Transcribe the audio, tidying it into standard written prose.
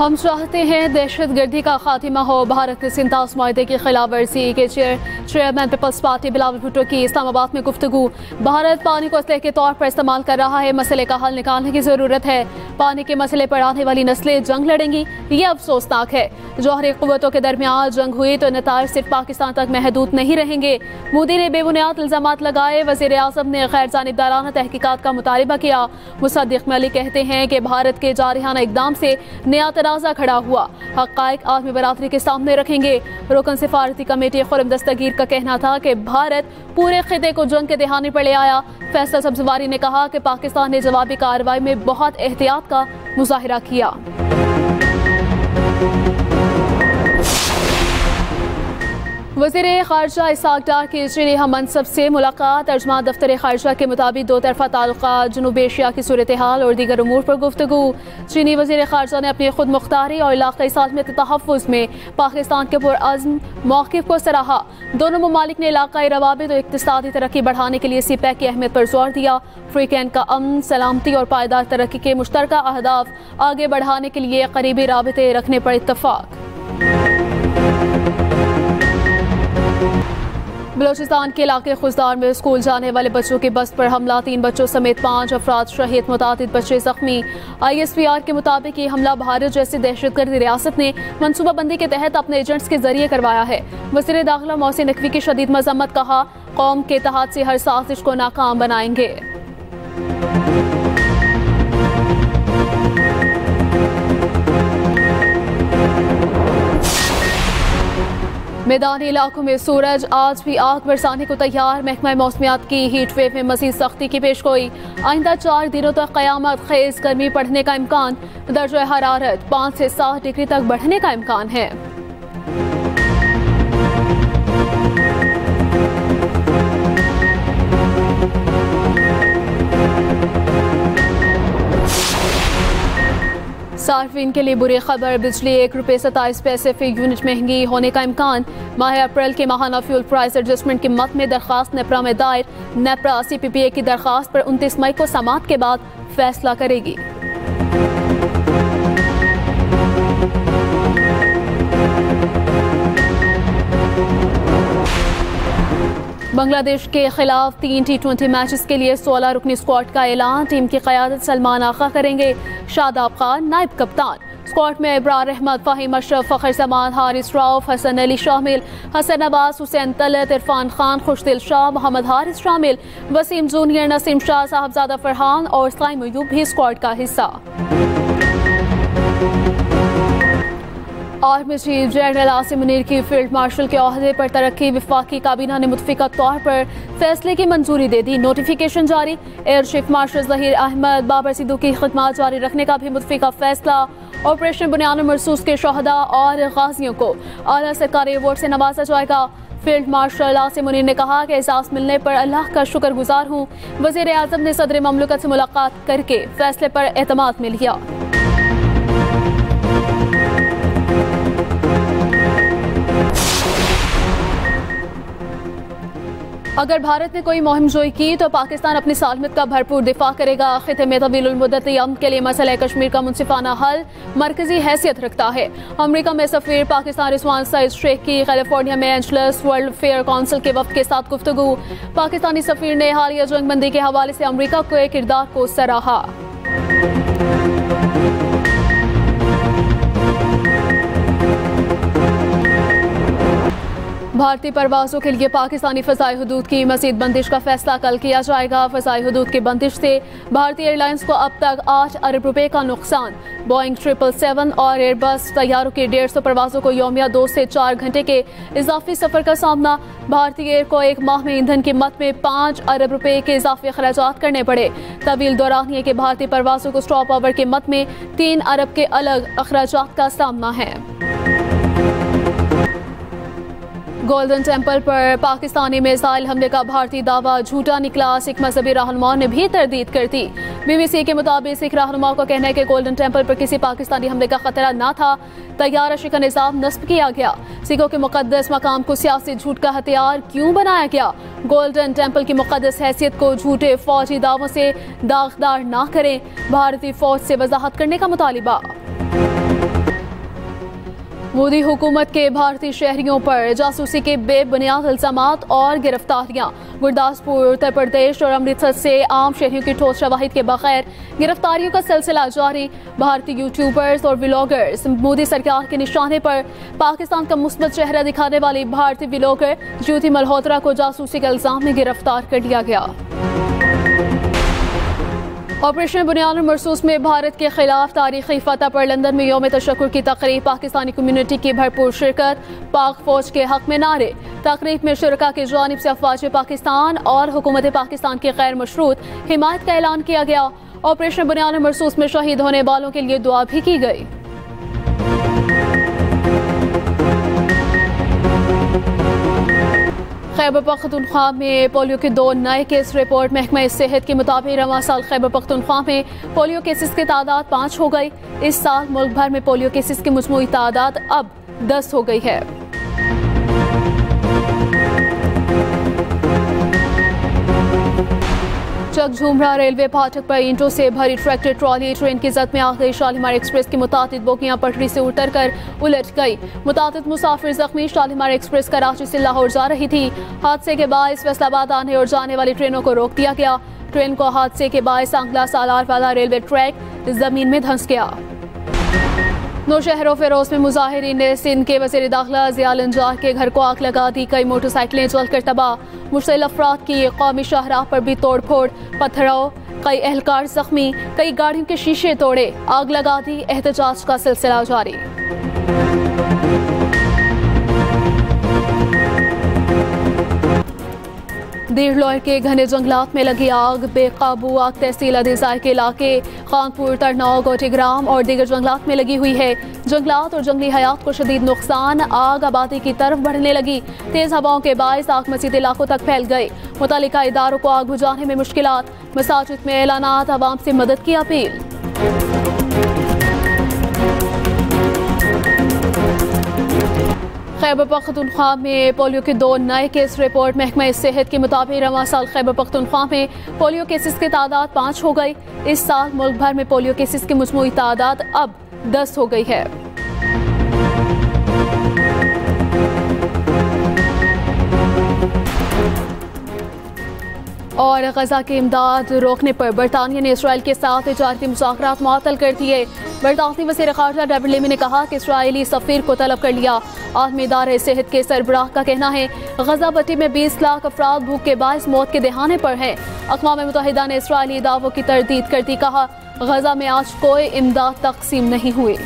हम चाहते हैं दहशतगर्दी का खात्मा हो। भारत ने सिंतास माहदे की खिलाफ वर्जी के chairman Peoples Party Bilawal Bhutto की इस्लामाबाद में गुफ्तगू। भारत पानी को असलहे के तौर पर इस्तेमाल कर रहा है, मसले का हल निकालने की जरूरत है। पानी के मसले पर आने वाली नस्लें जंग लड़ेंगी, ये अफसोसनाक है। जौहरी क़ुव्वतों के दरमियान जंग हुई तो नताइज सिर्फ पाकिस्तान तक महदूद नहीं रहेंगे। मोदी ने बेबुनियाद इल्जामात लगाए। वज़ीर आज़म ने गैर जानिबदाराना तहकीकात का मुतालबा किया। मुसद्दिक़ मलिक कहते हैं कि भारत के जारहाना इक़दाम से नया तनाज़ा खड़ा हुआ। हक़ाइक़ आलमी बरादरी के सामने रखेंगे। रुकन सिफारती कमेटी खुरम दस्तगीर का कहना था कि भारत पूरे खिते को जंग के दहाने पर ले आया। फैसल सब्ज़वारी ने कहा कि पाकिस्तान ने जवाबी कार्रवाई में बहुत एहतियात का मुज़ाहिरा किया। वज़ीर ख़ारजा इसहाक़ डार की चीनी हम मनसब से मुलाकात। तर्जमान दफ्तर ख़ारजा के मुताबिक दो तरफ़ा ताल्लुक़ात, जनूब एशिया की सूरत हाल और दीगर उमूर पर गुफ्तगू। चीनी वज़ीर ख़ारजा ने अपनी खुद मुख्तारी और इलाक़ाई सालमियत तहफ़्फ़ुज़ में पाकिस्तान के पुरअज़्म मौक़िफ़ को सराहा। दोनों ममालिक ने इलाक़ाई रवाबित और इक़्तिसादी तरक्की बढ़ाने के लिए सीपैक की अहमियत पर जोर दिया। अफ्रीकन का अमन, सलामती और पायदार तरक्की के मुश्तरका अहदाफ आगे बढ़ाने के लिए करीबी राबिते रखने पर इत्तफ़ाक़। बलोचिस्तान के इलाके खुजदार में स्कूल जाने वाले बच्चों की बस पर हमला, 3 बच्चों समेत 5 अफराद शहीद, मुतादिद बच्चे जख्मी। ISPR के मुताबिक ये हमला भारत जैसी दहशतगर्द रियासत ने मनसूबाबंदी के तहत अपने एजेंट्स के जरिए करवाया है। वज़ीर दाखिला मोहसिन नकवी की शदीद मजम्मत, कहा कौम के इत्तेहाद से हर साजिश को नाकाम बनाएंगे। मैदानी इलाकों में सूरज आज भी आग बरसाने को तैयार। महकमा मौसमियात की हीट वेव में मज़ीद सख्ती की पेशगोई। आइंदा 4 दिनों तक क़यामत खेज़ गर्मी बढ़ने का इम्कान। दर्जा हरारत 5 से 7 डिग्री तक बढ़ने का इम्कान है। सार्फिन के लिए बुरी खबर, बिजली 1 रुपये 27 पैसे फी यूनिट महंगी होने का इम्कान। माह अप्रैल के माहाना फ्यूल प्राइस एडजस्टमेंट की मद में दरख्वास्त नेपरा में दायर। नेपरा CPPA की दरख्वास्त पर 29 मई को समाअत के बाद फैसला करेगी। बांग्लादेश के खिलाफ 3 T20 मैचेस के लिए 16 रुकनी स्क्वाड का ऐलान। टीम की क़यादत सलमान आगा करेंगे। शादाब खान नायब कप्तान। स्क्वाड में इब्रार अहमद, फ़हीम अशरफ, फ़खर जमान, हारिस रऊफ, हसन अली शामिल। हसन अब्बास, हुसैन तलत, इरफान खान, खुशदिल शाह, मोहम्मद हारिस शामिल। वसीम जूनियर, नसीम शाह, साहबजादा फरहान और इस्लाम अयूब भी स्क्वाड का हिस्सा। Army chief general Asim Munir की फील्ड मार्शल के ओहदे पर तरक्की। वफाकी काबीना ने मुतफ़िका तौर पर फैसले की मंजूरी दे दी। नोटिफिकेशन जारी। Air chief marshal Zaheer Ahmed, Babar Sidhu की खिदमत जारी रखने का भी मुतफ़िका फैसला। ऑपरेशन बुनियान मरसूस के शहदा और गाजियों को आला सरकारी अवार्ड से नवाजा जाएगा। फील्ड मार्शल आसिम मुनीर ने कहा कि एहसास मिलने पर अल्लाह का शुक्रगुजार हूँ। वज़ीर आज़म ने सदर ममलकत से मुलाकात करके फैसले पर एतमाद में लिया। अगर भारत ने कोई मुहिम जोई की तो पाकिस्तान अपनी सालमियत का भरपूर दिफा करेगा। खिते में तवील मुद्दत अमन के लिए मसला कश्मीर का मुनसिफाना हल मरकजी हैसियत रखता है। अमरीका में सफीर पाकिस्तान रिजवान सईद शेख की कैलिफोर्निया में एंजलस वर्ल्ड फेयर काउंसिल के वफ्द के साथ गुफ्तगू। पाकिस्तानी सफीर ने हालिया जंगबंदी के हवाले से अमरीका के किरदार को सराहा। भारतीय परवाज़ों के लिए पाकिस्तानी फ़ज़ाई हुदूद की मज़ीद बंदिश का फैसला कल किया जाएगा। फ़ज़ाई हुदूद की बंदिश से भारतीय एयरलाइंस को अब तक 8 अरब रुपए का नुकसान। बोइंग 777 और एयरबस तैयारों की 150 परवाज़ों को यौमिया 2 से 4 घंटे के इजाफी सफ़र का सामना। भारतीय एयर को एक माह में ईंधन कीमत में 5 अरब रुपए के इजाफी अखराजात करने पड़े। तवील दौरान है कि भारतीय परवाज़ों को स्टॉप ओवर कीमत में 3 अरब के अलग अखराजात का सामना है। गोल्डन टेम्पल पर पाकिस्तानी मिसाइल हमले का भारतीय दावा झूठा निकला। सिख मजहबी रहनुमा ने भी तरदीद कर दी। BBC के मुताबिक सिख रहनुमा का कहना है कि गोल्डन टेम्पल पर किसी पाकिस्तानी हमले का खतरा न था। तैयारा शिका निज़ाम नस्ब किया गया। सिखों के मुकद्दस मकाम को सियासी झूठ का हथियार क्यों बनाया गया? गोल्डन टेम्पल की मुकद्दस हैसियत को झूठे फौजी दावों से दागदार ना करें। भारतीय फौज से वजाहत करने का मुतालिबा। मोदी हुकूमत के भारतीय शहरियों पर जासूसी के बेबुनियाद इल्जामात और गिरफ्तारियां। गुरदासपुर, उत्तर प्रदेश और अमृतसर से आम शहरियों की ठोस शवाहिद के बगैर गिरफ्तारियों का सिलसिला जारी। भारतीय यूट्यूबर्स और व्लॉगर्स मोदी सरकार के निशाने पर। पाकिस्तान का मुस्बत चेहरा दिखाने वाली भारतीय व्लॉगर ज्योति मल्होत्रा को जासूसी के इल्जाम में गिरफ्तार कर लिया गया। ऑपरेशन बुनियाद मरसूस में भारत के खिलाफ तारीखी फतह पर लंदन में यौम तशक्कुर की तकरीब। पाकिस्तानी कम्युनिटी की भरपूर शिरकत, पाक फौज के हक में नारे। तकरीब में शुरका की जानिब से अफवाज पाकिस्तान और हुकूमत पाकिस्तान की गैर मशरूत हिमायत का ऐलान किया गया। ऑपरेशन बुनियाद मरसूस में शहीद होने वालों के लिए दुआ भी की गई। खैबर पख्तूनख्वा में पोलियो के 2 नए केस रिपोर्ट। महकमा सेहत के मुताबिक रवां साल खैबर पख्तूनख्वा में पोलियो केसेस की तादाद 5 हो गई। इस साल मुल्क भर में पोलियो केसेस की मुजमूई तादाद अब 10 हो गई है। चकझूमरा रेलवे फाटक पर ईंटों से भरी ट्रैक्टर ट्रॉली ट्रेन की जद में आ गई। शालीमार एक्सप्रेस की मुतादिद बोगियां पटरी से उतरकर उलट गई। मुतादिद मुसाफिर जख्मी। शालीमार एक्सप्रेस कराची से लाहौर जा रही थी। हादसे के बाद फैसलाबाद आने और जाने वाली ट्रेनों को रोक दिया गया। ट्रेन को हादसे के बाद सांगला सालार वाला रेलवे ट्रैक जमीन में धंस गया। नौशहरों फिरोज में मुजाहिरीन ने सिंध के वज़ीर दाखिला ज़िया लंजार के घर को आग लगा दी। कई मोटरसाइकिलें जलकर तबाह। मुश्तिल अफराद की कौमी शाहराह पर भी तोड़ फोड़, पत्थराव, कई एहलकार जख्मी, कई गाड़ियों के शीशे तोड़े, आग लगा दी। एहतजाज का सिलसिला जारी। देरलोर के घने जंगलात में लगी आग, बेकाबू आग तहसील अदीसार के इलाके खानपुर, तरनौग, गोटीग्राम और दीगर जंगलात में लगी हुई है। जंगलात और जंगली हयात को शदीद नुकसान। आग आबादी की तरफ बढ़ने लगी। तेज हवाओं के बायस आग मजीद इलाकों तक फैल गई। मुतालिका इदारों को आग बुझाने में मुश्किलात। मसाजिद में ऐलानात, आवाम से मदद की अपील। खैबर पख्तूनख्वा में पोलियो के 2 नए केस रिपोर्ट। महकमा सेहत के मुताबिक रवां साल खैबर पख्तूनख्वा में पोलियो केसेस की तादाद 5 हो गई। इस साल मुल्क भर में पोलियो केसेस की मुजमूई तादाद अब 10 हो गई है। और गजा की इमदाद रोकने पर बरतानिया ने इसराइल के साथ तिजारती मुज़ाकरात मुअत्तल कर दिए। बरतानवी वज़ीर ख़ारजा डेविड लेमी ने कहा कि इसराइली सफ़ीर को तलब कर लिया। आलमी इदारे सेहत के सरबराह का कहना है गजा पट्टी में 20 लाख अफराद भूख के बायस मौत के दहाने पर हैं। अक़वाम मुत्तहिदा ने इसराइली दावों की तरदीद कर दी। कहा गजा में आज कोई इमदाद तक़सीम नहीं हुई।